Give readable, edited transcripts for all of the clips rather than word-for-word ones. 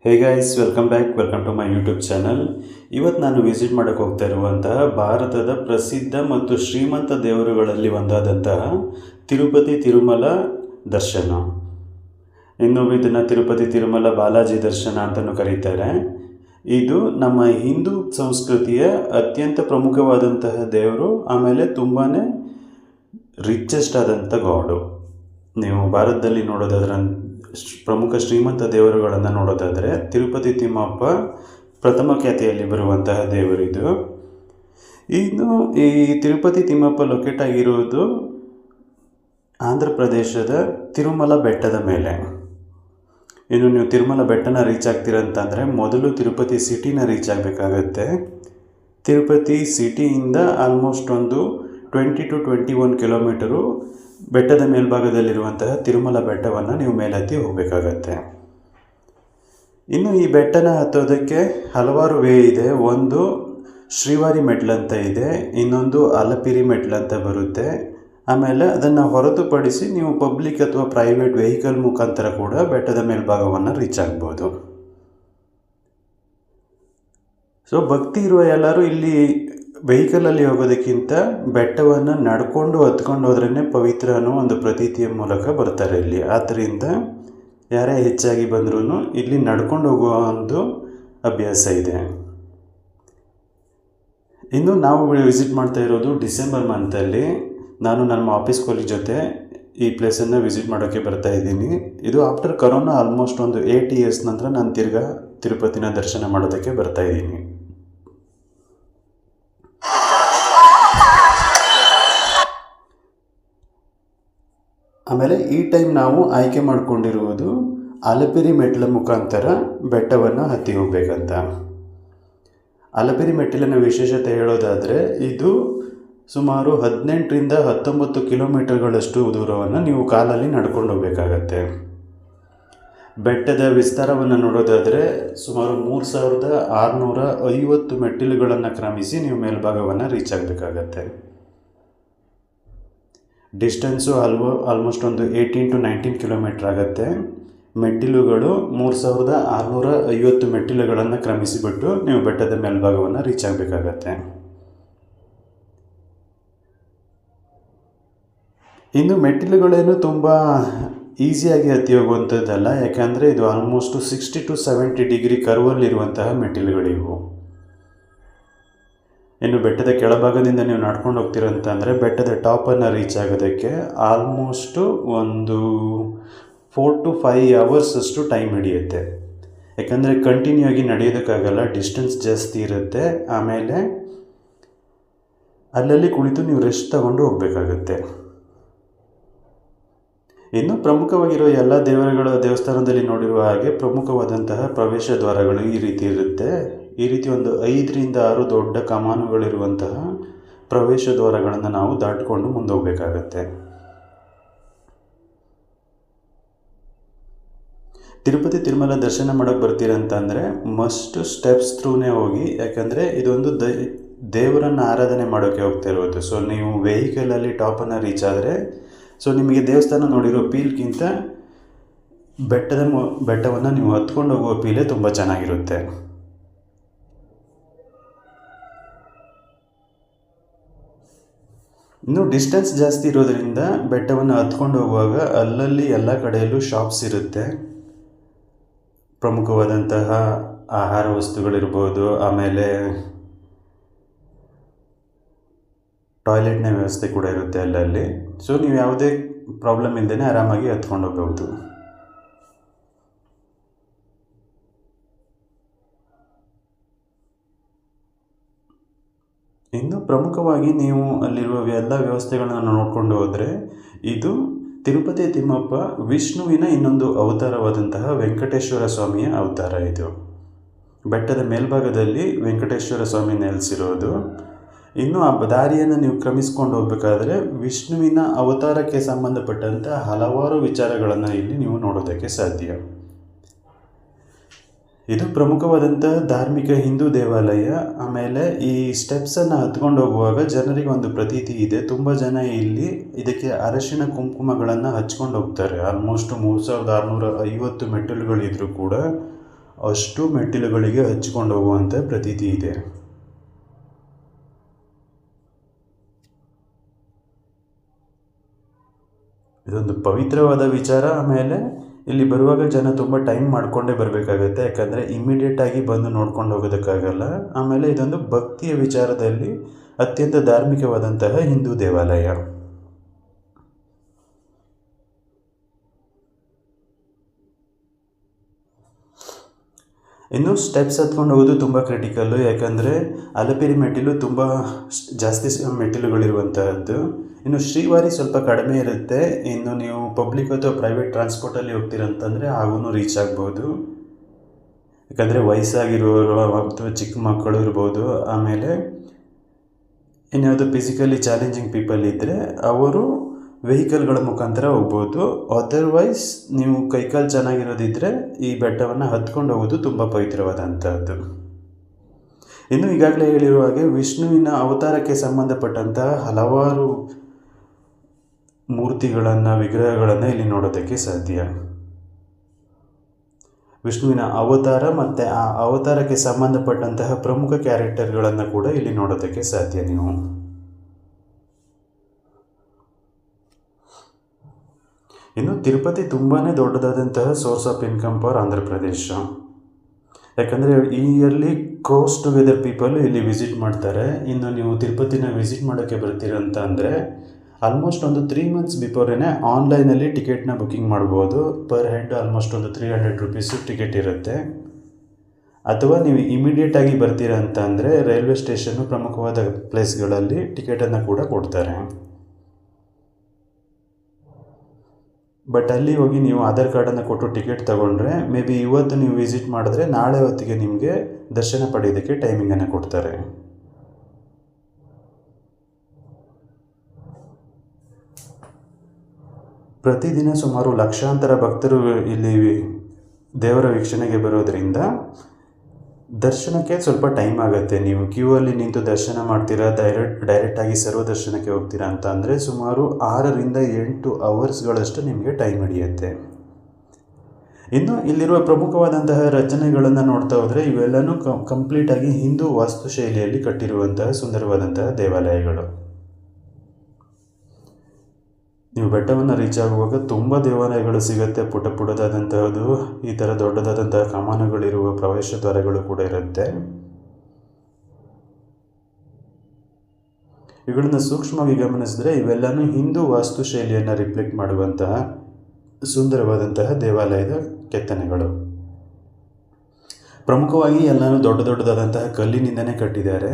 Hey guys, welcome to my YouTube channel. ಇವತ್ತು ನಾನು visit ಮಾಡೋಕ್ಕೆ ಹೋಗ್ತಾ ಇರುವಂತಹ ಭಾರತದ ಪ್ರಸಿದ್ಧ ಮತ್ತು ಶ್ರೀಮಂತ ದೇವರುಗಳಲ್ಲಿ ಒಂದಾದಂತಹ ತಿರುಪತಿ ತಿರುಮಲ ದರ್ಶನ. ಇನ್ನು ಇದನ್ನು ತಿರುಪತಿ ತಿರುಮಲ ಬಾಲಾಜಿ ದರ್ಶನ ಅಂತಲೂ ಕರೀತಾರೆ. ಇದು ನಮ್ಮ ಹಿಂದೂ ಸಂಸ್ಕೃತಿಯ ಅತ್ಯಂತ ಪ್ರಮುಖವಾದಂತಹ ದೇವರು, ಆಮೇಲೆ ತುಂಬಾ ರಿಚೆಸ್ಟ್ ಆದಂಥ ಗಾಡು. ನೀವು ಭಾರತದಲ್ಲಿ ನೋಡೋದಾದ್ರೆ ಪ್ರಮುಖ ಶ್ರೀಮಂತ ದೇವರುಗಳನ್ನು ನೋಡೋದಾದರೆ ತಿರುಪತಿ ತಿಮ್ಮಪ್ಪ ಪ್ರಥಮ ಖ್ಯಾತಿಯಲ್ಲಿ ಬರುವಂತಹ ದೇವರಿದು. ಇನ್ನು ಈ ತಿರುಪತಿ ತಿಮ್ಮಪ್ಪ ಲೊಕೇಟ್ ಆಗಿರುವುದು ಆಂಧ್ರ ಪ್ರದೇಶದ ತಿರುಮಲ ಬೆಟ್ಟದ ಮೇಲೆ. ಇನ್ನು ನೀವು ತಿರುಮಲ ಬೆಟ್ಟನ ರೀಚ್ ಆಗ್ತೀರಂತಂದರೆ ಮೊದಲು ತಿರುಪತಿ ಸಿಟಿನ ರೀಚ್ ಆಗಬೇಕಾಗತ್ತೆ. ತಿರುಪತಿ ಸಿಟಿಯಿಂದ ಆಲ್ಮೋಸ್ಟ್ ಒಂದು 20 to 21 ಕಿಲೋಮೀಟರು ಬೆಟ್ಟದ ಮೇಲ್ಭಾಗದಲ್ಲಿರುವಂತಹ ತಿರುಮಲ ಬೆಟ್ಟವನ್ನು ನೀವು ಮೇಲೆತ್ತಿ ಹೋಗಬೇಕಾಗತ್ತೆ. ಇನ್ನು ಈ ಬೆಟ್ಟನ ಹತ್ತೋದಕ್ಕೆ ಹಲವಾರು ವೇ ಇದೆ. ಒಂದು ಶ್ರೀವಾರಿ ಮೆಟ್ಲಂತ ಇದೆ, ಇನ್ನೊಂದು ಅಲಪಿರಿ ಮೆಟ್ಲಂತ ಬರುತ್ತೆ. ಆಮೇಲೆ ಅದನ್ನು ಹೊರತುಪಡಿಸಿ ನೀವು ಪಬ್ಲಿಕ್ ಅಥವಾ ಪ್ರೈವೇಟ್ ವೆಹಿಕಲ್ ಮುಖಾಂತರ ಕೂಡ ಬೆಟ್ಟದ ಮೇಲ್ಭಾಗವನ್ನು ರೀಚ್ ಆಗ್ಬೋದು. ಸೊ ಭಕ್ತಿ ಇರುವ ಎಲ್ಲರೂ ಇಲ್ಲಿ ವೆಹಿಕಲಲ್ಲಿ ಹೋಗೋದಕ್ಕಿಂತ ಬೆಟ್ಟವನ್ನು ನಡ್ಕೊಂಡು ಹತ್ಕೊಂಡು ಹೋದ್ರೇ ಪವಿತ್ರ ಅನ್ನೋ ಒಂದು ಪ್ರತೀತಿಯ ಮೂಲಕ ಬರ್ತಾರೆ ಇಲ್ಲಿ. ಆದ್ದರಿಂದ ಯಾರೇ ಹೆಚ್ಚಾಗಿ ಬಂದ್ರೂ ಇಲ್ಲಿ ನಡ್ಕೊಂಡು ಹೋಗುವ ಒಂದು ಅಭ್ಯಾಸ ಇದೆ. ಇನ್ನು ನಾವು ವಿಸಿಟ್ ಮಾಡ್ತಾ ಇರೋದು ಡಿಸೆಂಬರ್ ಮಂತಲ್ಲಿ. ನಾನು ನಮ್ಮ ಆಫೀಸ್ ಕೊಲೀಗ್ ಜೊತೆ ಈ ಪ್ಲೇಸನ್ನು ವಿಸಿಟ್ ಮಾಡೋಕ್ಕೆ ಬರ್ತಾ ಇದ್ದೀನಿ. ಇದು ಆಫ್ಟರ್ ಕರೋನಾ ಆಲ್ಮೋಸ್ಟ್ ಒಂದು 8 years ನಂತರ ನಾನು ತಿರ್ಗಾ ತಿರುಪತಿನ ದರ್ಶನ ಮಾಡೋದಕ್ಕೆ ಬರ್ತಾ ಇದ್ದೀನಿ. ಆಮೇಲೆ ಈ ಟೈಮ್ ನಾವು ಆಯ್ಕೆ ಮಾಡಿಕೊಂಡಿರುವುದು ಅಲಪಿರಿ ಮೆಟ್ಲ ಮುಖಾಂತರ ಬೆಟ್ಟವನ್ನು ಹತ್ತಿ ಹೋಗಬೇಕಂತ. ಅಲಪಿರಿ ಮೆಟ್ಟಿಲಿನ ವಿಶೇಷತೆ ಹೇಳೋದಾದರೆ ಇದು ಸುಮಾರು 18ರಿಂದ 19 ಕಿಲೋಮೀಟರ್ಗಳಷ್ಟು ದೂರವನ್ನು ನೀವು ಕಾಲಲ್ಲಿ ನಡ್ಕೊಂಡು ಹೋಗಬೇಕಾಗತ್ತೆ. ಬೆಟ್ಟದ ವಿಸ್ತಾರವನ್ನು ನೋಡೋದಾದರೆ ಸುಮಾರು 3650 ಮೆಟ್ಟಿಲುಗಳನ್ನು ಕ್ರಮಿಸಿ ನೀವು ಮೇಲ್ಭಾಗವನ್ನು ರೀಚ್ ಆಗಬೇಕಾಗತ್ತೆ. ಡಿಸ್ಟೆನ್ಸು ಆಲ್ಮೋಸ್ಟ್ ಒಂದು 18 to 19 ಕಿಲೋಮೀಟ್ರ್ ಆಗುತ್ತೆ. ಮೆಟ್ಟಿಲುಗಳು 3650 ಮೆಟ್ಟಿಲುಗಳನ್ನು ಕ್ರಮಿಸಿಬಿಟ್ಟು ನೀವು ಬೆಟ್ಟದ ಮೇಲ್ಭಾಗವನ್ನು ರೀಚ್ ಆಗಬೇಕಾಗತ್ತೆ. ಇನ್ನು ಮೆಟ್ಟಿಲುಗಳೇನು ತುಂಬ ಈಸಿಯಾಗಿ ಹತ್ತಿ ಹೋಗುವಂಥದ್ದಲ್ಲ, ಯಾಕೆಂದರೆ ಇದು ಆಲ್ಮೋಸ್ಟು 60 to 70 ಡಿಗ್ರಿ ಕರ್ವಲ್ಲಿರುವಂತಹ ಮೆಟ್ಟಿಲುಗಳಿವು. ಇನ್ನು ಬೆಟ್ಟದ ಕೆಳಭಾಗದಿಂದ ನೀವು ನಡ್ಕೊಂಡು ಹೋಗ್ತೀರಂತಂದರೆ ಬೆಟ್ಟದ ಟಾಪನ್ನು ರೀಚ್ ಆಗೋದಕ್ಕೆ ಆಲ್ಮೋಸ್ಟು ಒಂದು 4 to 5 hours ಅಷ್ಟು ಟೈಮ್ ಹಿಡಿಯುತ್ತೆ. ಯಾಕಂದರೆ ಕಂಟಿನ್ಯೂ ಆಗಿ ನಡೆಯೋದಕ್ಕಾಗಲ್ಲ, ಡಿಸ್ಟೆನ್ಸ್ ಜಾಸ್ತಿ ಇರುತ್ತೆ. ಆಮೇಲೆ ಅಲ್ಲಲ್ಲಿ ಕುಳಿತು ನೀವು ರೆಸ್ಟ್ ತಗೊಂಡು ಹೋಗಬೇಕಾಗತ್ತೆ. ಇನ್ನು ಪ್ರಮುಖವಾಗಿರೋ ಎಲ್ಲ ದೇವಸ್ಥಾನದಲ್ಲಿ ನೋಡಿರುವ ಹಾಗೆ ಪ್ರಮುಖವಾದಂತಹ ಪ್ರವೇಶ ದ್ವಾರಗಳು ಈ ರೀತಿ ಇರುತ್ತೆ. ಈ ರೀತಿ ಒಂದು 5ರಿಂದ 6 ದೊಡ್ಡ ಕಮಾನುಗಳಿರುವಂತಹ ಪ್ರವೇಶ ದ್ವಾರಗಳನ್ನು ನಾವು ದಾಟಿಕೊಂಡು ಮುಂದೆ ಹೋಗಬೇಕಾಗತ್ತೆ. ತಿರುಪತಿ ತಿರುಮಲ ದರ್ಶನ ಮಾಡೋಕ್ಕೆ ಬರ್ತೀರಂತಂದರೆ ಮಸ್ಟ್ ಸ್ಟೆಪ್ಸ್ ಥ್ರೂನೇ ಹೋಗಿ, ಯಾಕಂದರೆ ಇದೊಂದು ದೇವರನ್ನು ಆರಾಧನೆ ಮಾಡೋಕ್ಕೆ ಹೋಗ್ತಾ ಇರೋದು. ಸೊ ನೀವು ವೆಹಿಕಲಲ್ಲಿ ಟಾಪನ್ನು ರೀಚ್ ಆದರೆ ನಿಮಗೆ ದೇವಸ್ಥಾನ ನೋಡಿರೋ ಫೀಲ್ಗಿಂತ ಬೆಟ್ಟವನ್ನು ನೀವು ಹತ್ಕೊಂಡು ಹೋಗುವ ಫೀಲೇ ತುಂಬ ಚೆನ್ನಾಗಿರುತ್ತೆ. ಇನ್ನು ಡಿಸ್ಟೆನ್ಸ್ ಜಾಸ್ತಿ ಇರೋದರಿಂದ ಬೆಟ್ಟವನ್ನು ಹತ್ಕೊಂಡು ಹೋಗುವಾಗ ಅಲ್ಲಲ್ಲಿ ಎಲ್ಲ ಕಡೆಯಲ್ಲೂ ಶಾಪ್ಸ್ ಇರುತ್ತೆ. ಪ್ರಮುಖವಾದಂತಹ ಆಹಾರ ವಸ್ತುಗಳಿರ್ಬೋದು, ಆಮೇಲೆ ಟಾಯ್ಲೆಟ್ನ ವ್ಯವಸ್ಥೆ ಕೂಡ ಇರುತ್ತೆ ಅಲ್ಲಲ್ಲಿ. ಸೊ ನೀವು ಯಾವುದೇ ಪ್ರಾಬ್ಲಮ್ ಇಲ್ಲದೇ ಆರಾಮಾಗಿ ಹತ್ಕೊಂಡು ಹೋಗ್ಬೋದು. ಇನ್ನು ಪ್ರಮುಖವಾಗಿ ನೀವು ಅಲ್ಲಿರುವ ಎಲ್ಲ ವ್ಯವಸ್ಥೆಗಳನ್ನು ನೋಡಿಕೊಂಡು ಹೋದರೆ ಇದು ತಿರುಪತಿ ತಿಮ್ಮಪ್ಪ ವಿಷ್ಣುವಿನ ಇನ್ನೊಂದು ಅವತಾರವಾದಂತಹ ವೆಂಕಟೇಶ್ವರ ಸ್ವಾಮಿಯ ಅವತಾರ. ಇದು ಬೆಟ್ಟದ ಮೇಲ್ಭಾಗದಲ್ಲಿ ವೆಂಕಟೇಶ್ವರ ಸ್ವಾಮಿ ನೆಲೆಸಿರೋದು. ಇನ್ನು ಆ ದಾರಿಯನ್ನು ನೀವು ಕ್ರಮಿಸ್ಕೊಂಡು ಹೋಗಬೇಕಾದ್ರೆ ವಿಷ್ಣುವಿನ ಅವತಾರಕ್ಕೆ ಸಂಬಂಧಪಟ್ಟಂಥ ಹಲವಾರು ವಿಚಾರಗಳನ್ನು ಇಲ್ಲಿ ನೀವು ನೋಡೋದಕ್ಕೆ ಸಾಧ್ಯ. ಇದು ಪ್ರಮುಖವಾದಂಥ ಧಾರ್ಮಿಕ ಹಿಂದೂ ದೇವಾಲಯ. ಆಮೇಲೆ ಈ ಸ್ಟೆಪ್ಸನ್ನು ಹತ್ಕೊಂಡು ಹೋಗುವಾಗ ಜನರಿಗೆ ಒಂದು ಪ್ರತೀತಿ ಇದೆ. ತುಂಬ ಜನ ಇಲ್ಲಿ ಇದಕ್ಕೆ ಅರಶಿನ ಕುಂಕುಮಗಳನ್ನು ಹಚ್ಕೊಂಡು ಹೋಗ್ತಾರೆ. ಆಲ್ಮೋಸ್ಟ್ 3650 ಮೆಟ್ಟಿಲುಗಳಿದ್ರೂ ಕೂಡ ಅಷ್ಟು ಮೆಟ್ಟಿಲುಗಳಿಗೆ ಹಚ್ಚಿಕೊಂಡು ಹೋಗುವಂಥ ಪ್ರತೀತಿ ಇದೆ. ಇದೊಂದು ಪವಿತ್ರವಾದ ವಿಚಾರ. ಆಮೇಲೆ ಇಲ್ಲಿ ಬರುವಾಗ ಜನ ತುಂಬ ಟೈಮ್ ಮಾಡಿಕೊಂಡೇ ಬರಬೇಕಾಗತ್ತೆ, ಯಾಕಂದರೆ ಇಮ್ಮಿಡಿಯೇಟಾಗಿ ಬಂದು ನೋಡ್ಕೊಂಡು ಹೋಗೋದಕ್ಕಾಗಲ್ಲ. ಆಮೇಲೆ ಇದೊಂದು ಭಕ್ತಿಯ ವಿಚಾರದಲ್ಲಿ ಅತ್ಯಂತ ಧಾರ್ಮಿಕವಾದಂತಹ ಹಿಂದೂ ದೇವಾಲಯ. ಇನ್ನು ಸ್ಟೆಪ್ಸ್ ಹತ್ಕೊಂಡು ಹೋಗೋದು ತುಂಬ ಕ್ರಿಟಿಕಲ್ಲು, ಯಾಕಂದರೆ ಅಲಪಿರಿ ಮೆಟ್ಟಿಲು ತುಂಬ ಜಾಸ್ತಿ ಮೆಟ್ಟಿಲುಗಳಿರುವಂತಹದ್ದು. ಇನ್ನು ಶ್ರೀವಾರಿ ಸ್ವಲ್ಪ ಕಡಿಮೆ ಇರುತ್ತೆ. ಇನ್ನು ನೀವು ಪಬ್ಲಿಕ್ ಅಥವಾ ಪ್ರೈವೇಟ್ ಟ್ರಾನ್ಸ್ಪೋರ್ಟಲ್ಲಿ ಹೋಗ್ತೀರಂತಂದರೆ ಆಗೂ ರೀಚ್ ಆಗ್ಬೋದು, ಯಾಕಂದರೆ ವಯಸ್ಸಾಗಿರೋರು ಅಥವಾ ಚಿಕ್ಕ ಮಕ್ಕಳು ಇರ್ಬೋದು. ಆಮೇಲೆ ಇನ್ಯಾವುದು ಫಿಸಿಕಲಿ ಚಾಲೆಂಜಿಂಗ್ ಪೀಪಲ್ ಇದ್ದರೆ ಅವರು ವೆಹಿಕಲ್ಗಳ ಮುಖಾಂತರ ಹೋಗ್ಬೋದು. ಅದರ್ವೈಸ್ ನೀವು ಕೈಕಾಲು ಚೆನ್ನಾಗಿರೋದಿದ್ದರೆ ಈ ಬೆಟ್ಟವನ್ನು ಹತ್ಕೊಂಡು ಹೋಗೋದು ತುಂಬ ಪವಿತ್ರವಾದಂಥದ್ದು. ಇನ್ನು ಈಗಾಗಲೇ ಹೇಳಿರುವ ಹಾಗೆ ವಿಷ್ಣುವಿನ ಅವತಾರಕ್ಕೆ ಸಂಬಂಧಪಟ್ಟಂತಹ ಹಲವಾರು ಮೂರ್ತಿಗಳನ್ನು, ವಿಗ್ರಹಗಳನ್ನು ಇಲ್ಲಿ ನೋಡೋದಕ್ಕೆ ಸಾಧ್ಯ. ವಿಷ್ಣುವಿನ ಅವತಾರ ಮತ್ತು ಆ ಅವತಾರಕ್ಕೆ ಸಂಬಂಧಪಟ್ಟಂತಹ ಪ್ರಮುಖ ಕ್ಯಾರೆಕ್ಟರ್ಗಳನ್ನು ಕೂಡ ಇಲ್ಲಿ ನೋಡೋದಕ್ಕೆ ಸಾಧ್ಯ ನೀವು. ಇನ್ನು ತಿರುಪತಿ ತುಂಬಾ ದೊಡ್ಡದಾದಂತಹ source of income for Andhra Pradesh, ಯಾಕಂದರೆ ಈ ಇಯರ್ಲಿ ಕ್ರೋಸ್ ಟುಗೆದರ್ ಪೀಪಲ್ ಇಲ್ಲಿ ವಿಸಿಟ್ ಮಾಡ್ತಾರೆ. ಇನ್ನು ನೀವು ತಿರುಪತಿನ ವಿಸಿಟ್ ಮಾಡೋಕ್ಕೆ ಬರ್ತೀರಂತ ಅಂದರೆ ಆಲ್ಮೋಸ್ಟ್ ಒಂದು 3 months ಬಿಫೋರೇನೆ ಆನ್ಲೈನಲ್ಲಿ ಟಿಕೆಟ್ನ ಬುಕ್ಕಿಂಗ್ ಮಾಡ್ಬೋದು. ಪರ್ ಹೆಡ್ ಆಲ್ಮೋಸ್ಟ್ ಒಂದು 300 rupees ಟಿಕೆಟ್ ಇರುತ್ತೆ. ಅಥವಾ ನೀವು ಇಮಿಡಿಯೇಟಾಗಿ ಬರ್ತೀರಾ ಅಂತ ಅಂದರೆ ರೈಲ್ವೆ ಸ್ಟೇಷನ್ನು ಪ್ರಮುಖವಾದ ಪ್ಲೇಸ್ಗಳಲ್ಲಿ ಟಿಕೆಟನ್ನು ಕೂಡ ಕೊಡ್ತಾರೆ. ಬಟ್ ಅಲ್ಲಿ ಹೋಗಿ ನೀವು ಆಧಾರ್ ಕಾರ್ಡನ್ನು ಕೊಟ್ಟು ಟಿಕೆಟ್ ತೊಗೊಂಡ್ರೆ ಮೇ ಬಿ ಇವತ್ತು ನೀವು ವಿಸಿಟ್ ಮಾಡಿದ್ರೆ ನಾಳೆ ಹೊತ್ತಿಗೆ ನಿಮಗೆ ದರ್ಶನ ಪಡೆಯೋದಕ್ಕೆ ಟೈಮಿಂಗನ್ನು ಕೊಡ್ತಾರೆ. ಪ್ರತಿದಿನ ಸುಮಾರು ಲಕ್ಷಾಂತರ ಭಕ್ತರು ಇಲ್ಲಿ ದೇವರ ವೀಕ್ಷಣೆಗೆ ಬರೋದರಿಂದ ದರ್ಶನಕ್ಕೆ ಸ್ವಲ್ಪ ಟೈಮ್ ಆಗುತ್ತೆ. ನೀವು ಕ್ಯೂ ಅಲ್ಲಿ ನಿಂತು ದರ್ಶನ ಮಾಡ್ತೀರಾ, ಡೈರೆಕ್ಟಾಗಿ ಸರ್ವ ದರ್ಶನಕ್ಕೆ ಹೋಗ್ತೀರಾ ಅಂತ ಅಂದರೆ ಸುಮಾರು 6 ರಿಂದ 8 ಅವರ್ಸ್ಗಳಷ್ಟು ನಿಮಗೆ ಟೈಮ್ ಹಿಡಿಯುತ್ತೆ. ಇನ್ನು ಇಲ್ಲಿರುವ ಪ್ರಮುಖವಾದಂತಹ ರಚನೆಗಳನ್ನು ನೋಡ್ತಾ ಹೋದರೆ ಇವೆಲ್ಲನೂ ಕಂಪ್ಲೀಟಾಗಿ ಹಿಂದೂ ವಾಸ್ತುಶೈಲಿಯಲ್ಲಿ ಕಟ್ಟಿರುವಂತಹ ಸುಂದರವಾದಂತಹ ದೇವಾಲಯಗಳು. ನೀವು ಬೆಟ್ಟವನ್ನು ರೀಚ್ ಆಗುವಾಗ ತುಂಬ ದೇವಾಲಯಗಳು ಸಿಗುತ್ತೆ. ಪುಟ್ಟದಾದಂತಹದ್ದು, ಈ ಥರ ದೊಡ್ಡದಾದಂತಹ ಕಮಾನುಗಳಿರುವ ಪ್ರವೇಶ ದ್ವಾರಗಳು ಕೂಡ ಇರುತ್ತೆ. ಇವುಗಳನ್ನು ಸೂಕ್ಷ್ಮವಾಗಿ ಗಮನಿಸಿದ್ರೆ ಇವೆಲ್ಲನೂ ಹಿಂದೂ ವಾಸ್ತುಶೈಲಿಯನ್ನು ರಿಫ್ಲೆಕ್ಟ್ ಮಾಡುವಂತಹ ಸುಂದರವಾದಂತಹ ದೇವಾಲಯದ ಕೆತ್ತನೆಗಳು. ಪ್ರಮುಖವಾಗಿ ಎಲ್ಲನೂ ದೊಡ್ಡದಾದಂತಹ ಕಲ್ಲಿನಿಂದನೇ ಕಟ್ಟಿದ್ದಾರೆ,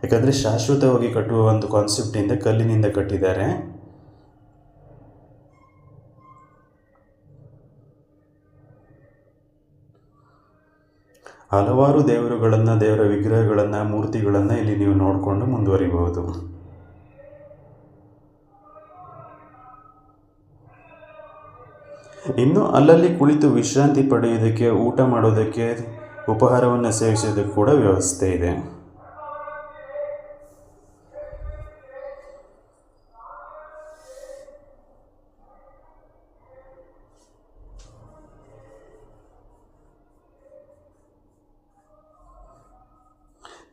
ಯಾಕಂದರೆ ಶಾಶ್ವತವಾಗಿ ಕಟ್ಟುವ ಒಂದು ಕಾನ್ಸೆಪ್ಟಿಂದ ಕಲ್ಲಿನಿಂದ ಕಟ್ಟಿದ್ದಾರೆ. ಹಲವಾರು ದೇವರುಗಳನ್ನು, ದೇವರ ವಿಗ್ರಹಗಳನ್ನು, ಮೂರ್ತಿಗಳನ್ನು ಇಲ್ಲಿ ನೀವು ನೋಡಿಕೊಂಡು ಮುಂದುವರಿಬಹುದು. ಇನ್ನು ಅಲ್ಲಲ್ಲಿ ಕುಳಿತು ವಿಶ್ರಾಂತಿ ಪಡೆಯೋದಕ್ಕೆ, ಊಟ ಮಾಡೋದಕ್ಕೆ, ಉಪಹಾರವನ್ನು ಸೇವಿಸೋದಕ್ಕೆ ಕೂಡ ವ್ಯವಸ್ಥೆ ಇದೆ.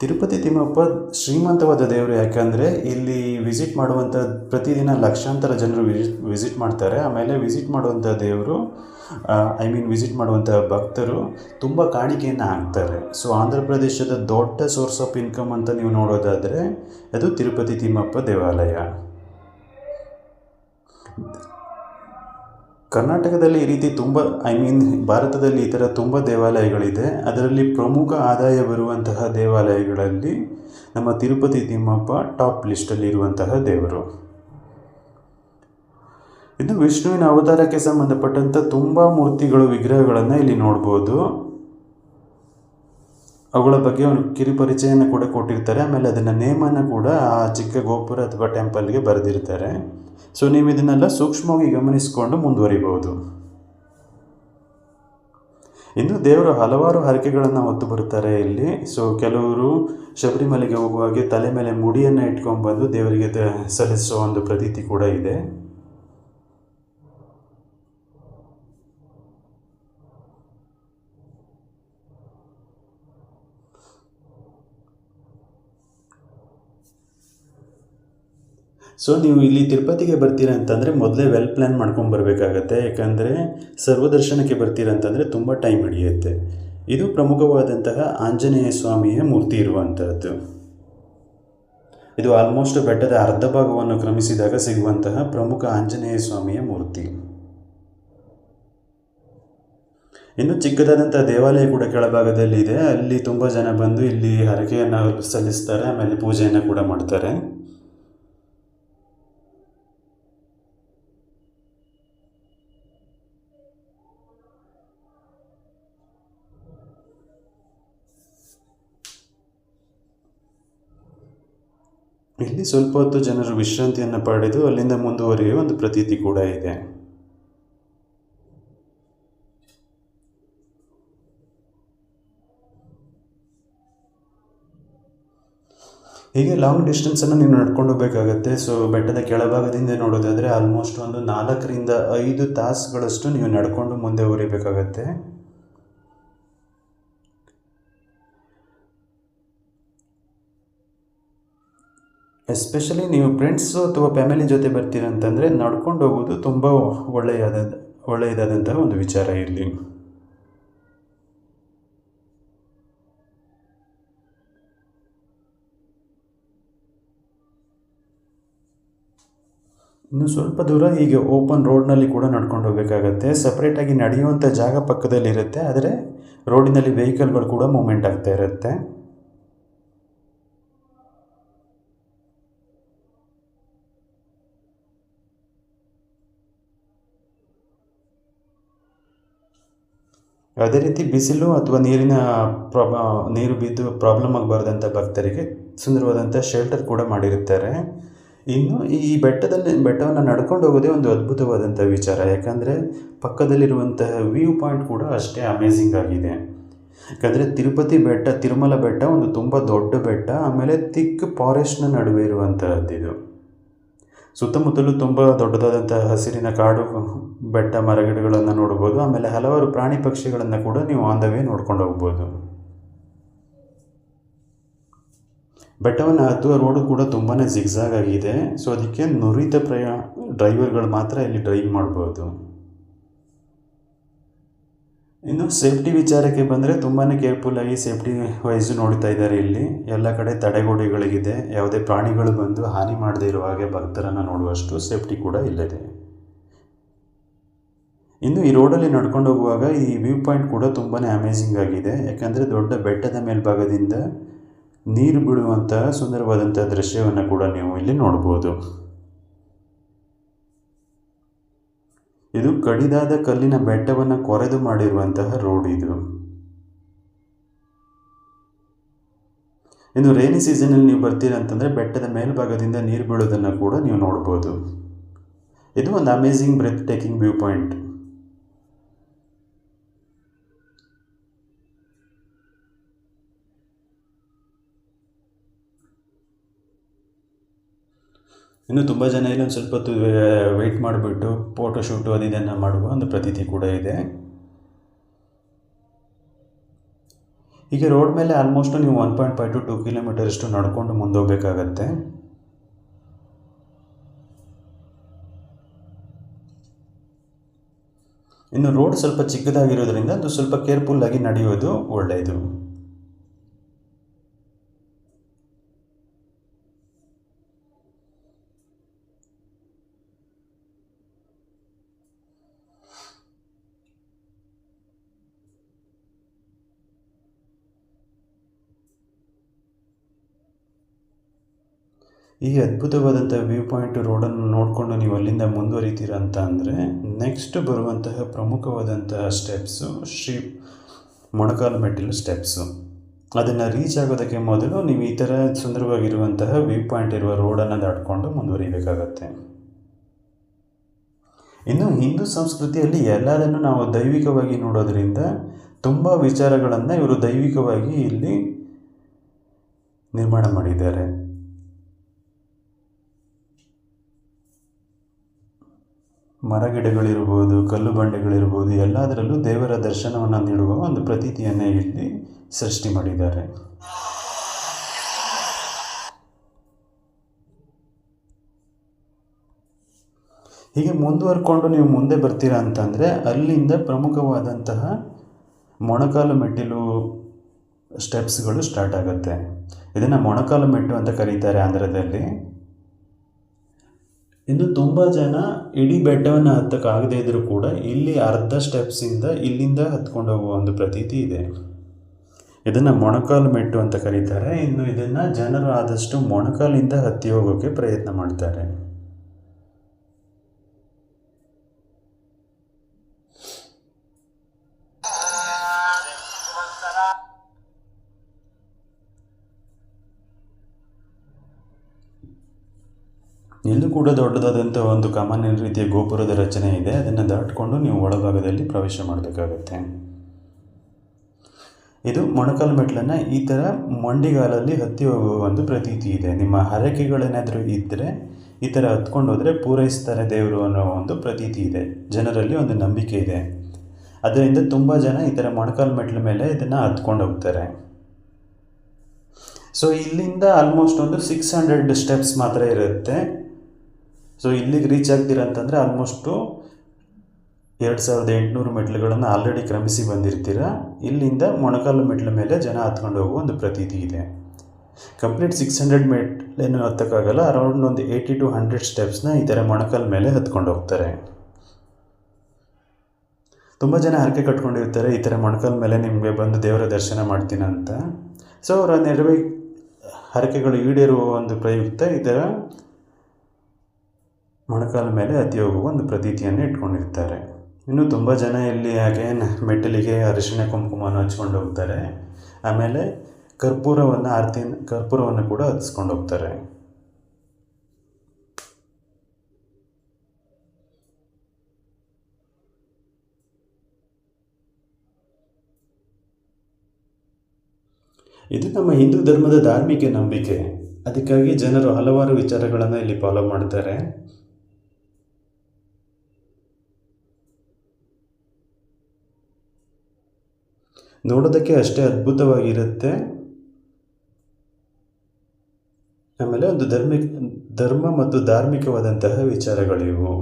ತಿರುಪತಿ ತಿಮ್ಮಪ್ಪ ಶ್ರೀಮಂತವಾದ ದೇವರು, ಯಾಕಂದರೆ ಇಲ್ಲಿ ವಿಸಿಟ್ ಮಾಡುವಂಥ ಪ್ರತಿದಿನ ಲಕ್ಷಾಂತರ ಜನರು ವಿಸಿಟ್ ಮಾಡ್ತಾರೆ. ಆಮೇಲೆ ವಿಸಿಟ್ ಮಾಡುವಂಥ ದೇವರು ವಿಸಿಟ್ ಮಾಡುವಂಥ ಭಕ್ತರು ತುಂಬ ಕಾಣಿಕೆಯನ್ನು ಹಾಕ್ತಾರೆ. ಸೊ ಆಂಧ್ರ ಪ್ರದೇಶದ ದೊಡ್ಡ ಸೋರ್ಸ್ ಆಫ್ ಇನ್ಕಮ್ ಅಂತ ನೀವು ನೋಡೋದಾದರೆ ಅದು ತಿರುಪತಿ ತಿಮ್ಮಪ್ಪ ದೇವಾಲಯ. ಕರ್ನಾಟಕದಲ್ಲಿ ಈ ರೀತಿ ಭಾರತದಲ್ಲಿ ಈ ಥರ ತುಂಬ ದೇವಾಲಯಗಳಿದೆ. ಅದರಲ್ಲಿ ಪ್ರಮುಖ ಆದಾಯ ಬರುವಂತಹ ದೇವಾಲಯಗಳಲ್ಲಿ ನಮ್ಮ ತಿರುಪತಿ ತಿಮ್ಮಪ್ಪ ಟಾಪ್ ಲಿಸ್ಟಲ್ಲಿ ಇರುವಂತಹ ದೇವರು. ಇನ್ನು ವಿಷ್ಣುವಿನ ಅವತಾರಕ್ಕೆ ಸಂಬಂಧಪಟ್ಟಂಥ ತುಂಬ ಮೂರ್ತಿಗಳು, ವಿಗ್ರಹಗಳನ್ನು ಇಲ್ಲಿ ನೋಡ್ಬೋದು. ಅವುಗಳ ಬಗ್ಗೆ ಒಂದು ಕಿರುಪರಿಚಯನ ಕೂಡ ಕೊಟ್ಟಿರ್ತಾರೆ. ಆಮೇಲೆ ಅದನ್ನು ನೇಮನ್ನು ಕೂಡ ಆ ಚಿಕ್ಕ ಗೋಪುರ ಅಥವಾ ಟೆಂಪಲ್ಗೆ ಬರೆದಿರ್ತಾರೆ. ಸೊ ನೀವು ಇದನ್ನೆಲ್ಲ ಸೂಕ್ಷ್ಮವಾಗಿ ಗಮನಿಸಿಕೊಂಡು ಮುಂದುವರಿಬಹುದು. ಇನ್ನು ದೇವರು ಹಲವಾರು ಹರಕೆಗಳನ್ನು ಹೊತ್ತು ಬರುತ್ತಾರೆ ಇಲ್ಲಿ. ಸೊ ಕೆಲವರು ಶಬರಿಮಲೆಗೆ ಹೋಗುವಾಗೆ ತಲೆ ಮೇಲೆ ಮುಡಿಯನ್ನು ಇಟ್ಕೊಂಡ್ಬಂದು ದೇವರಿಗೆ ಸಲ್ಲಿಸುವ ಒಂದು ಪ್ರತೀತಿ ಕೂಡ ಇದೆ. ಸೊ ನೀವು ಇಲ್ಲಿ ತಿರುಪತಿಗೆ ಬರ್ತೀರಾ ಅಂತಂದರೆ ಮೊದಲೇ ವೆಲ್ ಪ್ಲ್ಯಾನ್ ಮಾಡ್ಕೊಂಡು ಬರಬೇಕಾಗತ್ತೆ. ಯಾಕಂದರೆ ಸರ್ವದರ್ಶನಕ್ಕೆ ಬರ್ತೀರಾ ಅಂತಂದರೆ ತುಂಬ ಟೈಮ್ ಹಿಡಿಯುತ್ತೆ. ಇದು ಪ್ರಮುಖವಾದಂತಹ ಆಂಜನೇಯ ಸ್ವಾಮಿಯ ಮೂರ್ತಿ ಇರುವಂತಹದ್ದು. ಇದು ಆಲ್ಮೋಸ್ಟ್ ಬೆಟ್ಟದ ಅರ್ಧ ಭಾಗವನ್ನು ಕ್ರಮಿಸಿದಾಗ ಸಿಗುವಂತಹ ಪ್ರಮುಖ ಆಂಜನೇಯ ಸ್ವಾಮಿಯ ಮೂರ್ತಿ. ಇನ್ನು ಚಿಕ್ಕದಾದಂಥ ದೇವಾಲಯ ಕೂಡ ಕೆಳಭಾಗದಲ್ಲಿ ಇದೆ. ಅಲ್ಲಿ ತುಂಬ ಜನ ಬಂದು ಇಲ್ಲಿ ಹರಕೆಯನ್ನು ಸಲ್ಲಿಸ್ತಾರೆ, ಆಮೇಲೆ ಪೂಜೆಯನ್ನು ಕೂಡ ಮಾಡ್ತಾರೆ. ಇಲ್ಲಿ ಸ್ವಲ್ಪ ಹೊತ್ತು ಜನರು ವಿಶ್ರಾಂತಿಯನ್ನು ಪಡೆದು ಅಲ್ಲಿಂದ ಮುಂದುವರಿಯುವ ಒಂದು ಪ್ರತೀತಿ ಕೂಡ ಇದೆ. ಹೀಗೆ ಲಾಂಗ್ ಡಿಸ್ಟೆನ್ಸನ್ನು ನೀವು ನಡ್ಕೊಂಡು ಹೋಗಬೇಕಾಗತ್ತೆ. ಸೊ ಬೆಟ್ಟದ ಕೆಳಭಾಗದಿಂದ ನೋಡೋದಾದರೆ ಆಲ್ಮೋಸ್ಟ್ ಒಂದು 4ರಿಂದ 5 ತಾಸುಗಳಷ್ಟು ನೀವು ನಡ್ಕೊಂಡು ಮುಂದೆ ಉರಿಬೇಕಾಗತ್ತೆ. ಎಸ್ಪೆಷಲಿ ನೀವು ಫ್ರೆಂಡ್ಸು ಅಥವಾ ಫ್ಯಾಮಿಲಿ ಜೊತೆ ಬರ್ತೀರ ಅಂತಂದರೆ ನಡ್ಕೊಂಡು ಹೋಗೋದು ತುಂಬ ಒಳ್ಳೆಯದಾದಂತಹ ಒಂದು ವಿಚಾರ ಇಲ್ಲಿ. ಇನ್ನು ಸ್ವಲ್ಪ ದೂರ ಹೀಗೆ ಓಪನ್ ರೋಡ್ನಲ್ಲಿ ಕೂಡ ನಡ್ಕೊಂಡು ಹೋಗಬೇಕಾಗತ್ತೆ. ಸಪ್ರೇಟಾಗಿ ನಡೆಯುವಂಥ ಜಾಗ ಪಕ್ಕದಲ್ಲಿರುತ್ತೆ, ಆದರೆ ರೋಡಿನಲ್ಲಿ ವೆಹಿಕಲ್ಗಳು ಕೂಡ ಮೂವ್ಮೆಂಟ್ ಆಗ್ತಾ ಇರುತ್ತೆ. ಅದೇ ರೀತಿ ಬಿಸಿಲು ಅಥವಾ ನೀರು ಬಿದ್ದು ಪ್ರಾಬ್ಲಮ್ ಆಗಬಾರ್ದಂಥ ಭಕ್ತರಿಗೆ ಸುಂದರವಾದಂಥ ಶೆಲ್ಟರ್ ಕೂಡ ಮಾಡಿರುತ್ತಾರೆ. ಇನ್ನು ಈ ಬೆಟ್ಟವನ್ನು ನಡ್ಕೊಂಡು ಹೋಗೋದೇ ಒಂದು ಅದ್ಭುತವಾದಂಥ ವಿಚಾರ. ಯಾಕಂದರೆ ಪಕ್ಕದಲ್ಲಿರುವಂತಹ ವ್ಯೂ ಪಾಯಿಂಟ್ ಕೂಡ ಅಷ್ಟೇ ಅಮೇಝಿಂಗ್ ಆಗಿದೆ. ಯಾಕಂದರೆ ತಿರುಮಲ ಬೆಟ್ಟ ಒಂದು ತುಂಬ ದೊಡ್ಡ ಬೆಟ್ಟ, ಆಮೇಲೆ ಥಿಕ್ ಫಾರೆಸ್ಟ್ನ ನಡುವೆ ಇರುವಂತಹದ್ದಿದು. ಸುತ್ತಮುತ್ತಲೂ ತುಂಬ ದೊಡ್ಡದಾದಂಥ ಹಸಿರಿನ ಕಾಡು, ಬೆಟ್ಟ, ಮರಗಿಡಗಳನ್ನು ನೋಡ್ಬೋದು. ಆಮೇಲೆ ಹಲವಾರು ಪ್ರಾಣಿ ಪಕ್ಷಿಗಳನ್ನು ಕೂಡ ನೀವು ಆನ್ ದ ವೇ ನೋಡ್ಕೊಂಡು ಹೋಗ್ಬೋದು. ಬೆಟ್ಟವನ್ನು ಹತ್ತುವ ರೋಡು ಕೂಡ ತುಂಬಾ ಜಿಗ್ಜಾಗ್ ಆಗಿದೆ. ಸೊ ಅದಕ್ಕೆ ನುರಿತ ಡ್ರೈವರ್ಗಳು ಮಾತ್ರ ಇಲ್ಲಿ ಡ್ರೈವ್ ಮಾಡ್ಬೋದು. ಇನ್ನು ಸೇಫ್ಟಿ ವಿಚಾರಕ್ಕೆ ಬಂದರೆ ತುಂಬಾ ಕೇರ್ಫುಲ್ಲಾಗಿ ಸೇಫ್ಟಿ ವೈಸು ನೋಡ್ತಾ ಇದ್ದಾರೆ. ಇಲ್ಲಿ ಎಲ್ಲ ಕಡೆ ತಡೆಗೋಡೆಗಳಿಗಿದೆ. ಯಾವುದೇ ಪ್ರಾಣಿಗಳು ಬಂದು ಹಾನಿ ಮಾಡದೇ ಇರುವ ಹಾಗೆ ಭಕ್ತರನ್ನು ನೋಡುವಷ್ಟು ಸೇಫ್ಟಿ ಕೂಡ ಇಲ್ಲದೆ. ಇನ್ನು ಈ ರೋಡಲ್ಲಿ ನಡ್ಕೊಂಡು ಹೋಗುವಾಗ ಈ ವ್ಯೂ ಪಾಯಿಂಟ್ ಕೂಡ ತುಂಬಾ ಅಮೇಝಿಂಗ್ ಆಗಿದೆ. ಯಾಕಂದರೆ ದೊಡ್ಡ ಬೆಟ್ಟದ ಮೇಲ್ಭಾಗದಿಂದ ನೀರು ಬೀಳುವಂತಹ ಸುಂದರವಾದಂಥ ದೃಶ್ಯವನ್ನು ಕೂಡ ನೀವು ಇಲ್ಲಿ ನೋಡ್ಬೋದು. ಇದು ಕಡಿದಾದ ಕಲ್ಲಿನ ಬೆಟ್ಟವನ್ನು ಕೊರೆದು ಮಾಡಿರುವಂತಹ ರೋಡ್ ಇದು. ಇನ್ನು ರೈನಿ ಸೀಸನಲ್ಲಿ ನೀವು ಬರ್ತೀರ ಅಂತಂದರೆ ಬೆಟ್ಟದ ಮೇಲ್ಭಾಗದಿಂದ ನೀರು ಬೀಳೋದನ್ನು ಕೂಡ ನೀವು ನೋಡ್ಬೋದು. ಇದು ಒಂದು amazing breathtaking viewpoint. ಇನ್ನು ತುಂಬ ಜನ ಇಲ್ಲೊಂದು ಸ್ವಲ್ಪ ಹೊತ್ತು ವೆಯ್ಟ್ ಮಾಡಿಬಿಟ್ಟು ಫೋಟೋಶೂಟು ಇದನ್ನು ಮಾಡುವ ಒಂದು ಪ್ರತೀತಿ ಕೂಡ ಇದೆ. ಹೀಗೆ ರೋಡ್ ಮೇಲೆ ಆಲ್ಮೋಸ್ಟ್ ನೀವು 1.5 to 2 ಕಿಲೋಮೀಟರಷ್ಟು ನಡ್ಕೊಂಡು ಮುಂದೋಗಬೇಕಾಗತ್ತೆ. ಇನ್ನು ರೋಡ್ ಸ್ವಲ್ಪ ಚಿಕ್ಕದಾಗಿರೋದ್ರಿಂದ ಅದು ಸ್ವಲ್ಪ ಕೇರ್ಫುಲ್ಲಾಗಿ ನಡೆಯೋದು ಒಳ್ಳೆಯದು. ಈ ಅದ್ಭುತವಾದಂಥ ವ್ಯೂ ಪಾಯಿಂಟ್ ರೋಡನ್ನು ನೋಡಿಕೊಂಡು ನೀವು ಅಲ್ಲಿಂದ ಮುಂದುವರಿತೀರ ಅಂತ ಅಂದರೆ ನೆಕ್ಸ್ಟ್ ಬರುವಂತಹ ಪ್ರಮುಖವಾದಂತಹ ಸ್ಟೆಪ್ಸು ಶ್ರೀ ಮೊಣಕಾಲು ಮೆಟ್ಟಿಲು ಸ್ಟೆಪ್ಸು. ಅದನ್ನು ರೀಚ್ ಆಗೋದಕ್ಕೆ ಮೊದಲು ನೀವು ಈ ಥರ ಸುಂದರವಾಗಿರುವಂತಹ ವ್ಯೂ ಪಾಯಿಂಟ್ ಇರುವ ರೋಡನ್ನು ದಾಟ್ಕೊಂಡು ಮುಂದುವರಿಬೇಕಾಗತ್ತೆ. ಇನ್ನು ಹಿಂದೂ ಸಂಸ್ಕೃತಿಯಲ್ಲಿ ಎಲ್ಲದನ್ನು ನಾವು ದೈವಿಕವಾಗಿ ನೋಡೋದ್ರಿಂದ ತುಂಬ ವಿಚಾರಗಳನ್ನು ಇವರು ದೈವಿಕವಾಗಿ ಇಲ್ಲಿ ನಿರ್ಮಾಣ ಮಾಡಿದ್ದಾರೆ. ಮರಗಿಡಗಳಿರ್ಬೋದು, ಕಲ್ಲು ಬಂಡೆಗಳಿರ್ಬೋದು, ಎಲ್ಲದರಲ್ಲೂ ದೇವರ ದರ್ಶನವನ್ನು ನೀಡುವ ಒಂದು ಪ್ರತೀತಿಯನ್ನು ಇಲ್ಲಿ ಸೃಷ್ಟಿ ಮಾಡಿದ್ದಾರೆ. ಹೀಗೆ ಮುಂದುವರ್ಕೊಂಡು ನೀವು ಮುಂದೆ ಬರ್ತೀರಾ ಅಂತಂದರೆ ಅಲ್ಲಿಂದ ಪ್ರಮುಖವಾದಂತಹ ಮೊಣಕಾಲು ಮೆಟ್ಟಿಲು ಸ್ಟೆಪ್ಸ್ಗಳು ಸ್ಟಾರ್ಟ್ ಆಗುತ್ತೆ. ಇದನ್ನು ಮೊಣಕಾಲು ಮೆಟ್ಟು ಅಂತ ಕರೀತಾರೆ ಆಂಧ್ರದಲ್ಲಿ. ಇನ್ನು ತುಂಬ ಜನ ಇಡೀ ಬೆಟ್ಟವನ್ನು ಹತ್ತಕ್ಕಾಗದೇ ಇದ್ದರೂ ಕೂಡ ಇಲ್ಲಿ ಅರ್ಧ ಸ್ಟೆಪ್ಸಿಂದ ಇಲ್ಲಿಂದ ಹತ್ಕೊಂಡು ಹೋಗುವ ಒಂದು ಪ್ರತೀತಿ ಇದೆ. ಇದನ್ನು ಮೊಣಕಾಲು ಮೆಟ್ಟು ಅಂತ ಕರೀತಾರೆ. ಇನ್ನು ಇದನ್ನು ಜನರು ಆದಷ್ಟು ಮೊಣಕಾಲಿಂದ ಹತ್ತಿ ಹೋಗೋಕ್ಕೆ ಪ್ರಯತ್ನ ಮಾಡ್ತಾರೆ. ಇಲ್ಲೂ ಕೂಡ ದೊಡ್ಡದಾದಂಥ ಒಂದು ಕಮಾನಿನ ರೀತಿಯ ಗೋಪುರದ ರಚನೆ ಇದೆ. ಅದನ್ನು ದಾಟಿಕೊಂಡು ನೀವು ಒಳಭಾಗದಲ್ಲಿ ಪ್ರವೇಶ ಮಾಡಬೇಕಾಗತ್ತೆ. ಇದು ಮೊಣಕಾಲು ಮೆಟ್ಲನ್ನು ಈ ಥರ ಮಂಡಿಗಾಲಲ್ಲಿ ಹತ್ತಿ ಹೋಗುವ ಒಂದು ಪ್ರತೀತಿ ಇದೆ. ನಿಮ್ಮ ಹರಕೆಗಳೇನಾದರೂ ಇದ್ದರೆ ಈ ಥರ ಹತ್ಕೊಂಡು ಹೋದರೆ ಪೂರೈಸ್ತಾರೆ ದೇವರು ಅನ್ನೋ ಒಂದು ಪ್ರತೀತಿ ಇದೆ. ಜನರಲ್ಲಿ ಒಂದು ನಂಬಿಕೆ ಇದೆ. ಅದರಿಂದ ತುಂಬ ಜನ ಈ ಥರ ಮೊಣಕಾಲು ಮೆಟ್ಲ ಮೇಲೆ ಇದನ್ನು ಹತ್ಕೊಂಡು ಹೋಗ್ತಾರೆ. ಸೊ ಇಲ್ಲಿಂದ ಆಲ್ಮೋಸ್ಟ್ ಒಂದು 600 ಸ್ಟೆಪ್ಸ್ ಮಾತ್ರ ಇರುತ್ತೆ. ಸೊ ಇಲ್ಲಿಗೆ ರೀಚ್ ಆಗ್ತೀರ ಅಂತಂದರೆ ಆಲ್ಮೋಸ್ಟು 2800 ಮೆಟ್ಲುಗಳನ್ನು ಆಲ್ರೆಡಿ ಕ್ರಮಿಸಿ ಬಂದಿರ್ತೀರ. ಇಲ್ಲಿಂದ ಮೊಣಕಾಲು ಮೆಟ್ಲ ಮೇಲೆ ಜನ ಹತ್ಕೊಂಡು ಹೋಗುವ ಒಂದು ಪ್ರತೀತಿ ಇದೆ. ಕಂಪ್ಲೀಟ್ 600 ಮೆಟ್ಲೇನು ಹತ್ತಕ್ಕಾಗಲ್ಲ. ಅರೌಂಡ್ ಒಂದು 80 to 100 ಸ್ಟೆಪ್ಸ್ನ ಈ ಥರ ಮೊಣಕಾಲು ಮೇಲೆ ಹತ್ಕೊಂಡು ಹೋಗ್ತಾರೆ. ತುಂಬ ಜನ ಹರಕೆ ಕಟ್ಕೊಂಡಿರ್ತಾರೆ, ಈ ಥರ ಮೊಣಕಾಲು ಮೇಲೆ ನಿಮಗೆ ಬಂದು ದೇವರ ದರ್ಶನ ಮಾಡ್ತೀನಿ ಅಂತ. ಸೊ ಅವರ ಹರಕೆಗಳು ಈಡೇರುವ ಒಂದು ಪ್ರಯುಕ್ತ ಈ ಥರ ಮೊಣಕಾಲು ಮೇಲೆ ಹತ್ತಿ ಹೋಗುವ ಒಂದು ಪ್ರತೀತಿಯನ್ನು ಇಟ್ಕೊಂಡಿರ್ತಾರೆ. ಇನ್ನು ತುಂಬ ಜನ ಇಲ್ಲಿ ಹಾಗೆ ಮೆಟ್ಟಿಲಿಗೆ ಅರಿಶಿಣ ಕುಂಕುಮವನ್ನು ಹಚ್ಕೊಂಡು ಹೋಗ್ತಾರೆ. ಆಮೇಲೆ ಕರ್ಪೂರವನ್ನು ಕೂಡ ಹಚ್ಕೊಂಡು ಹೋಗ್ತಾರೆ. ಇದು ನಮ್ಮ ಹಿಂದೂ ಧರ್ಮದ ಧಾರ್ಮಿಕ ನಂಬಿಕೆ. ಅದಕ್ಕಾಗಿ ಜನರು ಹಲವಾರು ವಿಚಾರಗಳನ್ನು ಇಲ್ಲಿ ಫಾಲೋ ಮಾಡ್ತಾರೆ. ನೋಡೋದಕ್ಕೆ ಅಷ್ಟೇ ಅದ್ಭುತವಾಗಿರುತ್ತೆ. ಆಮೇಲೆ ಒಂದು ಧರ್ಮ ಮತ್ತು ಧಾರ್ಮಿಕವಾದಂತಹ ವಿಚಾರಗಳಿವು.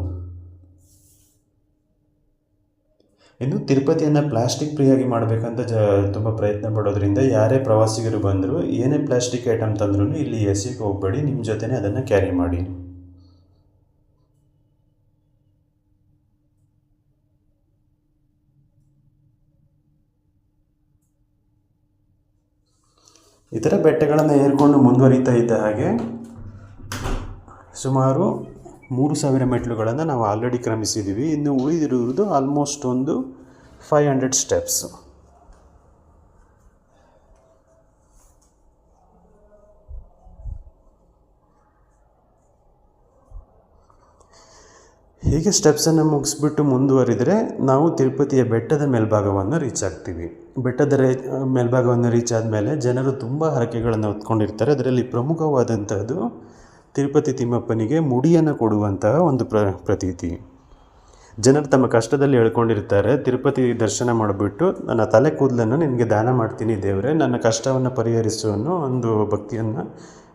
ಇನ್ನು ತಿರುಪತಿಯನ್ನು ಪ್ಲಾಸ್ಟಿಕ್ ಫ್ರೀಯಾಗಿ ಮಾಡಬೇಕಂತ ತುಂಬ ಪ್ರಯತ್ನ ಪಡೋದ್ರಿಂದ ಯಾರೇ ಪ್ರವಾಸಿಗರು ಬಂದರೂ ಏನೇ ಪ್ಲಾಸ್ಟಿಕ್ ಐಟಮ್ ತಂದ್ರೂ ಇಲ್ಲಿ ಎಸೆಗೆ ಹೋಗಬೇಡಿ, ನಿಮ್ಮ ಜೊತೆನೇ ಅದನ್ನು ಕ್ಯಾರಿ ಮಾಡಿ. ಈ ಥರ ಬೆಟ್ಟಗಳನ್ನು ಏರ್ಕೊಂಡು ಮುಂದುವರಿತಾ ಇದ್ದ ಹಾಗೆ ಸುಮಾರು 3000 ಮೆಟ್ಲುಗಳನ್ನು ನಾವು ಆಲ್ರೆಡಿ ಕ್ರಮಿಸಿದ್ದೀವಿ. ಇನ್ನು ಉಳಿದಿರುವುದು ಆಲ್ಮೋಸ್ಟ್ ಒಂದು 500 ಸ್ಟೆಪ್ಸ್. ಹೀಗೆ ಸ್ಟೆಪ್ಸನ್ನು ಮುಗಿಸ್ಬಿಟ್ಟು ಮುಂದುವರಿದರೆ ನಾವು ತಿರುಪತಿಯ ಬೆಟ್ಟದ ಮೇಲ್ಭಾಗವನ್ನು ರೀಚ್ ಆಗ್ತೀವಿ. ಬೆಟ್ಟದ ಮೇಲ್ಭಾಗವನ್ನು ರೀಚ್ ಆದಮೇಲೆ ಜನರು ತುಂಬ ಹರಕೆಗಳನ್ನು ಹೊತ್ಕೊಂಡಿರ್ತಾರೆ. ಅದರಲ್ಲಿ ಪ್ರಮುಖವಾದಂಥದ್ದು ತಿರುಪತಿ ತಿಮ್ಮಪ್ಪನಿಗೆ ಮುಡಿಯನ್ನು ಕೊಡುವಂತಹ ಒಂದು ಪ್ರತೀತಿ. ಜನರು ತಮ್ಮ ಕಷ್ಟದಲ್ಲಿ ಹೇಳ್ಕೊಂಡಿರ್ತಾರೆ, ತಿರುಪತಿ ದರ್ಶನ ಮಾಡಿಬಿಟ್ಟು ನನ್ನ ತಲೆ ಕೂದಲನ್ನು ನಿನಗೆ ದಾನ ಮಾಡ್ತೀನಿ ದೇವರೇ, ನನ್ನ ಕಷ್ಟವನ್ನು ಪರಿಹರಿಸು ಅನ್ನೋ ಒಂದು ಭಕ್ತಿಯನ್ನು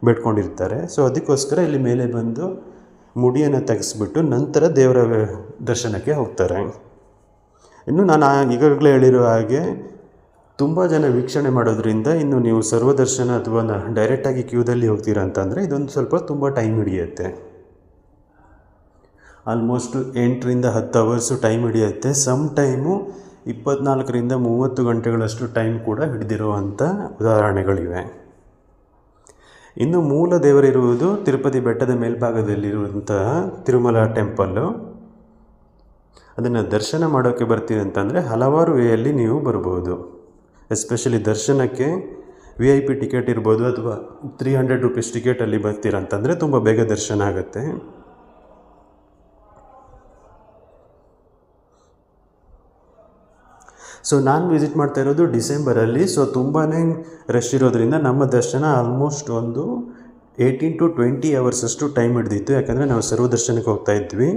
ಬೇಡ್ಕೊಂಡಿರ್ತಾರೆ. ಸೊ ಅದಕ್ಕೋಸ್ಕರ ಇಲ್ಲಿ ಮೇಲೆ ಬಂದು ಮುಡಿಯನ್ನು ತೆಗೆಸ್ಬಿಟ್ಟು ನಂತರ ದೇವರ ದರ್ಶನಕ್ಕೆ ಹೋಗ್ತಾರೆ. ಇನ್ನು ನಾನು ಈಗಾಗಲೇ ಹೇಳಿರೋ ಹಾಗೆ ತುಂಬ ಜನ ವೀಕ್ಷಣೆ ಮಾಡೋದ್ರಿಂದ ಇನ್ನು ನೀವು ಸರ್ವದರ್ಶನ ಅಥವಾ ಡೈರೆಕ್ಟಾಗಿ ಕ್ಯೂದಲ್ಲಿ ಹೋಗ್ತೀರಾ ಅಂತಂದರೆ ಇದೊಂದು ಸ್ವಲ್ಪ ತುಂಬ ಟೈಮ್ ಹಿಡಿಯುತ್ತೆ. ಆಲ್ಮೋಸ್ಟ್ 8ರಿಂದ 10 ಅವರ್ಸು ಟೈಮ್ ಹಿಡಿಯುತ್ತೆ. ಸಮ್ ಟೈಮು 24ರಿಂದ 30 ಗಂಟೆಗಳಷ್ಟು ಟೈಮ್ ಕೂಡ ಹಿಡಿದಿರುವಂಥ ಉದಾಹರಣೆಗಳಿವೆ. ಇನ್ನು ಮೂಲ ದೇವರಿರುವುದು ತಿರುಪತಿ ಬೆಟ್ಟದ ಮೇಲ್ಭಾಗದಲ್ಲಿರುವಂತಹ ತಿರುಮಲ ಟೆಂಪಲ್ಲು. ಅದನ್ನು ದರ್ಶನ ಮಾಡೋಕ್ಕೆ ಬರ್ತೀರಿ ಅಂತಂದರೆ ಹಲವಾರು ವೇಯಲ್ಲಿ ನೀವು ಬರ್ಬೋದು. ಎಸ್ಪೆಷಲಿ ದರ್ಶನಕ್ಕೆ VIP ಟಿಕೆಟ್ ಇರ್ಬೋದು ಅಥವಾ 300 ರೂಪೀಸ್ ಟಿಕೆಟಲ್ಲಿ ಬರ್ತೀರಂತಂದರೆ ತುಂಬ ಬೇಗ ದರ್ಶನ ಆಗುತ್ತೆ. ಸೊ ನಾನು ವಿಸಿಟ್ ಮಾಡ್ತಾ ಇರೋದು ಡಿಸೆಂಬರಲ್ಲಿ. ಸೊ ತುಂಬಾ ರಶ್ ಇರೋದ್ರಿಂದ ನಮ್ಮ ದರ್ಶನ ಆಲ್ಮೋಸ್ಟ್ ಒಂದು 18 to 20 ಅವರ್ಸಷ್ಟು ಟೈಮ್ ಹಿಡಿದಿತ್ತು. ಯಾಕಂದರೆ ನಾವು ಸರ್ವದರ್ಶನಕ್ಕೆ ಹೋಗ್ತಾ ಇದ್ವಿ.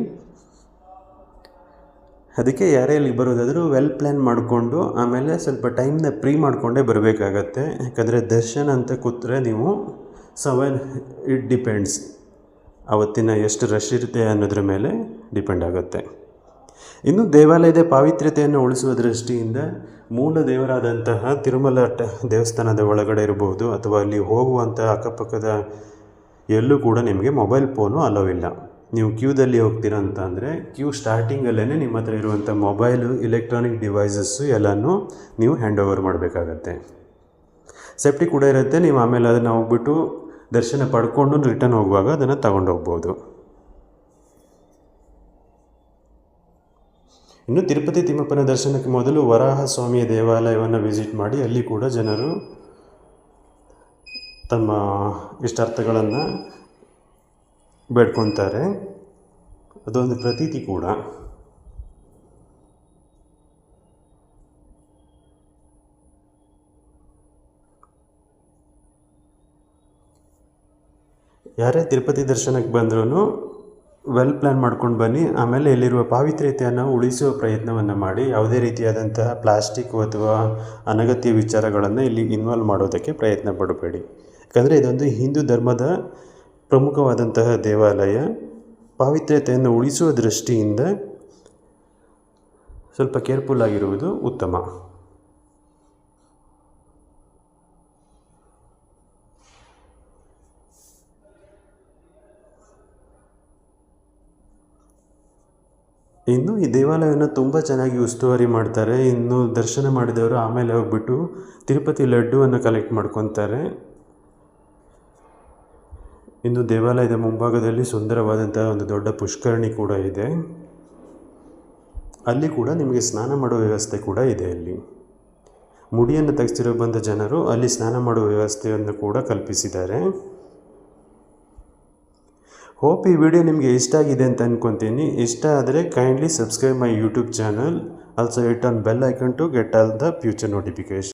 ಅದಕ್ಕೆ ಯಾರೇ ಇಲ್ಲಿಗೆ ಬರೋದಾದರೂ ವೆಲ್ ಪ್ಲ್ಯಾನ್ ಮಾಡಿಕೊಂಡು ಆಮೇಲೆ ಸ್ವಲ್ಪ ಟೈಮ್ನ ಪ್ರೀ ಮಾಡಿಕೊಂಡೇ ಬರಬೇಕಾಗತ್ತೆ. ಯಾಕಂದರೆ ದರ್ಶನ ಅಂತ ಕೂತ್ರೆ ನೀವು ಇಟ್ ಡಿಪೆಂಡ್ಸ್. ಅವತ್ತಿನ ಎಷ್ಟು ರಶ್ ಇರುತ್ತೆ ಅನ್ನೋದ್ರ ಮೇಲೆ ಡಿಪೆಂಡ್ ಆಗುತ್ತೆ. ಇನ್ನು ದೇವಾಲಯದ ಪಾವಿತ್ರ್ಯತೆಯನ್ನು ಉಳಿಸುವ ದೃಷ್ಟಿಯಿಂದ ಮೂಲ ದೇವರಾದಂತಹ ತಿರುಮಲ ದೇವಸ್ಥಾನದ ಒಳಗಡೆ ಇರಬಹುದು ಅಥವಾ ಅಲ್ಲಿ ಹೋಗುವಂತಹ ಅಕ್ಕಪಕ್ಕದ ಎಲ್ಲೂ ಕೂಡ ನಿಮಗೆ ಮೊಬೈಲ್ ಫೋನು ಅಲೋ ಇಲ್ಲ. ನೀವು ಕ್ಯೂದಲ್ಲಿ ಹೋಗ್ತೀರಾ ಅಂತ ಅಂದರೆ ಕ್ಯೂ ಸ್ಟಾರ್ಟಿಂಗಲ್ಲೇ ನಿಮ್ಮ ಹತ್ರ ಇರುವಂಥ ಮೊಬೈಲು, ಇಲೆಕ್ಟ್ರಾನಿಕ್ ಡಿವೈಸಸ್ಸು ಎಲ್ಲನೂ ನೀವು ಹ್ಯಾಂಡ್ ಓವರ್ ಮಾಡಬೇಕಾಗತ್ತೆ. ಸೇಫ್ಟಿ ಕೂಡ ಇರುತ್ತೆ. ನೀವು ಆಮೇಲೆ ಅದನ್ನು ಹೋಗ್ಬಿಟ್ಟು ದರ್ಶನ ಪಡ್ಕೊಂಡು ರಿಟರ್ನ್ ಹೋಗುವಾಗ ಅದನ್ನು ತಗೊಂಡೋಗ್ಬೋದು. ಇನ್ನು ತಿರುಪತಿ ತಿಮ್ಮಪ್ಪನ ದರ್ಶನಕ್ಕೆ ಮೊದಲು ವರಾಹ ಸ್ವಾಮಿಯ ದೇವಾಲಯವನ್ನು ವಿಸಿಟ್ ಮಾಡಿ ಅಲ್ಲಿ ಕೂಡ ಜನರು ತಮ್ಮ ಇಷ್ಟಾರ್ಥಗಳನ್ನು ಬೇಡ್ಕೊತಾರೆ. ಅದೊಂದು ಪ್ರತೀತಿ ಕೂಡ. ಯಾರೇ ತಿರುಪತಿ ದರ್ಶನಕ್ಕೆ ಬಂದ್ರೂ ವೆಲ್ ಪ್ಲ್ಯಾನ್ ಮಾಡ್ಕೊಂಡು ಬನ್ನಿ. ಆಮೇಲೆ ಇಲ್ಲಿರುವ ಪಾವಿತ್ರ್ಯತೆಯನ್ನು ಉಳಿಸುವ ಪ್ರಯತ್ನವನ್ನು ಮಾಡಿ. ಯಾವುದೇ ರೀತಿಯಾದಂತಹ ಪ್ಲಾಸ್ಟಿಕ್ ಅಥವಾ ಅನಗತ್ಯ ವಿಚಾರಗಳನ್ನು ಇಲ್ಲಿ ಇನ್ವಾಲ್ವ್ ಮಾಡೋದಕ್ಕೆ ಪ್ರಯತ್ನ ಪಡಬೇಡಿ. ಯಾಕಂದರೆ ಇದೊಂದು ಹಿಂದೂ ಧರ್ಮದ ಪ್ರಮುಖವಾದಂತಹ ದೇವಾಲಯ. ಪಾವಿತ್ರ್ಯತೆಯನ್ನು ಉಳಿಸುವ ದೃಷ್ಟಿಯಿಂದ ಸ್ವಲ್ಪ ಕೇರ್ಫುಲ್ ಆಗಿರುವುದು ಉತ್ತಮ. ಇನ್ನು ಈ ದೇವಾಲಯವನ್ನು ತುಂಬ ಚೆನ್ನಾಗಿ ಉಸ್ತುವಾರಿ ಮಾಡ್ತಾರೆ. ಇನ್ನು ದರ್ಶನ ಮಾಡಿದವರು ಆಮೇಲೆ ಹೋಗ್ಬಿಟ್ಟು ತಿರುಪತಿ ಲಡ್ಡುವನ್ನು ಕಲೆಕ್ಟ್ ಮಾಡ್ಕೊತಾರೆ. ಇನ್ನು ದೇವಾಲಯದ ಮುಂಭಾಗದಲ್ಲಿ ಸುಂದರವಾದಂತಹ ಒಂದು ದೊಡ್ಡ ಪುಷ್ಕರಣಿ ಕೂಡ ಇದೆ. ಅಲ್ಲಿ ಕೂಡ ನಿಮಗೆ ಸ್ನಾನ ಮಾಡುವ ವ್ಯವಸ್ಥೆ ಕೂಡ ಇದೆ. ಅಲ್ಲಿ ಮುಡಿಯನ್ನು ತೆಗೆಸಿರೋ ಬಂದ ಜನರು ಅಲ್ಲಿ ಸ್ನಾನ ಮಾಡುವ ವ್ಯವಸ್ಥೆಯನ್ನು ಕೂಡ ಕಲ್ಪಿಸಿದ್ದಾರೆ. ಹೋಪ್ ಈ ವಿಡಿಯೋ ನಿಮಗೆ ಇಷ್ಟ ಆಗಿದೆ ಅಂತ ಅಂದ್ಕೊತೀನಿ. ಇಷ್ಟ ಆದರೆ kindly subscribe my YouTube channel. Also hit on bell icon to get all the future notification.